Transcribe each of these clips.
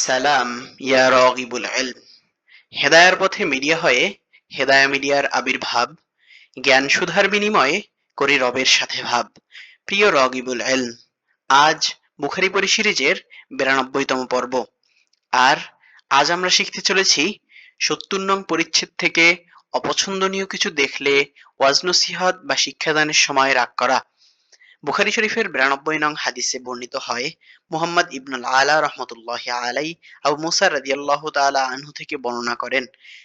সালাম ইয়া রাগিবুল ইলম। হেদায়ার পথে মিডিয়া হয়ে হেদায়া মিডিয়ার আবির্ভাব, জ্ঞান সুধার বিনিময়ে করি রবের সাথে ভাব। প্রিয় রাগিবুল ইলম, আজ বুখারী পড়ি সিরিজের ৯২তম পর্ব। আর আজ আমরা শিখতে চলেছি ৭০ নং পরিচ্ছেদ থেকে অপছন্দনীয় কিছু দেখলে ওয়াজ নসিহত বা শিক্ষাদানের সময় রাগ করা। বুখারী শরীফের ৯২ নং হাদিসে বর্ণিত হয়, মুহাম্মদ ইবনুল আলা রহমতুল্লাহি আলাইহি আবু মুসা রাদিয়াল্লাহু তাআলা আনহু থেকে বর্ণনা করেন।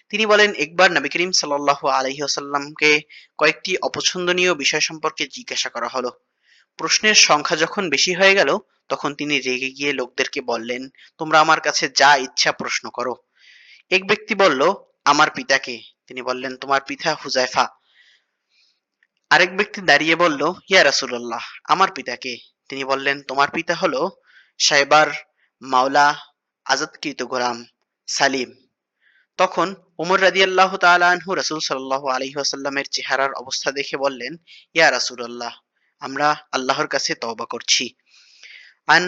তিনি বলেন, একবার নবী করিম সাল্লাল্লাহু আলাইহি ওয়াসাল্লামকে কয়েকটি অপছন্দনীয় বিষয় সম্পর্কে জিজ্ঞাসা করা হলো। প্রশ্নের সংখ্যা যখন বেশি হয়ে গেল, তখন তিনি রেগে গিয়ে লোকদেরকে বললেন, তোমরা আমার কাছে যা ইচ্ছা প্রশ্ন করো। এক ব্যক্তি বলল, আমার পিতাকে। তিনি বললেন, তোমার পিতা হুযায়ফা। আরেক ব্যক্তি দাঁড়িয়ে বলল, ইয়া রাসূলুল্লাহ, আমার পিতাকে। তিনি বললেন, তোমার পিতা হলো সাইবার মাওলা আজাদকৃত গোলাম সালিম। তখন উমর রাদিয়াল্লাহু তাআলা আনহু রাসূল সাল্লাল্লাহু আলাইহি ওয়াসাল্লামের চেহারার অবস্থা দেখে বললেন, ইয়া রাসূলুল্লাহ, আমরা আল্লাহর কাছে তওবা করছি। আন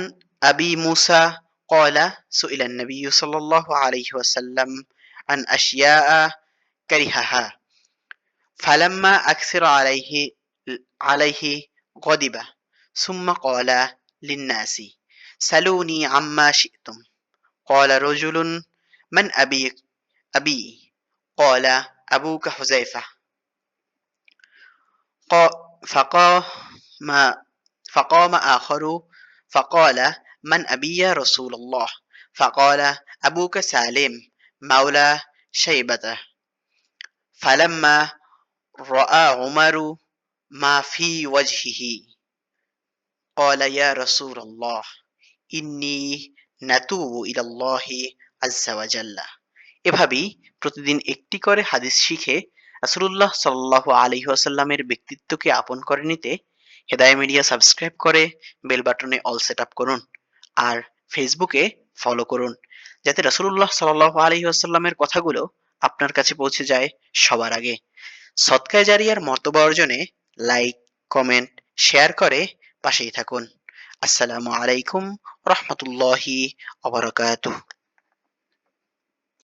আবি মুসা ক্বালা সুইলা নবী সাল্লাল্লাহু আলাইহি ওয়াসাল্লাম আন আশিয়াআ কারিহাহা ফালাম্মা আকসিরা আলাইহি গদিবা সুম্মা ক্বালা লিন্নাসি সালুনি আম্মা শি'তুম। ক্বালা রাজুলুন মান আবি ক্বালা আবুকা হুযায়ফা। فقام فقام آخر فقال من أبي يا رسول الله؟ فقال أبوك سالم مولى شيبة. فلما رأى عمر ما في وجهه قال يا رسول الله إني نتوب إلى الله عز وجل. এভাবেই প্রতিদিন একটি করে হাদিস শিখে রাসূলুল্লাহ সাল্লাল্লাহু আলাইহি ওয়াসাল্লামের ব্যক্তিত্বকে আপন করে নিতে হেদায়া মিডিয়া সাবস্ক্রাইব করে বেল বাটনে অল সেট আপ করুন। আর ফেসবুকে ফলো করুন, যাতে রাসূলুল্লাহ সাল্লাল্লাহু আলাইহি ওয়াসাল্লামের কথাগুলো আপনার কাছে পৌঁছে যায় সবার আগে। সদকায়ে জারিয়ার মর্তবা অর্জনে লাইক, কমেন্ট, শেয়ার করে পাশেই থাকুন। আসসালামু আলাইকুম রাহমাতুল্লাহি ওয়া বারাকাতুহু।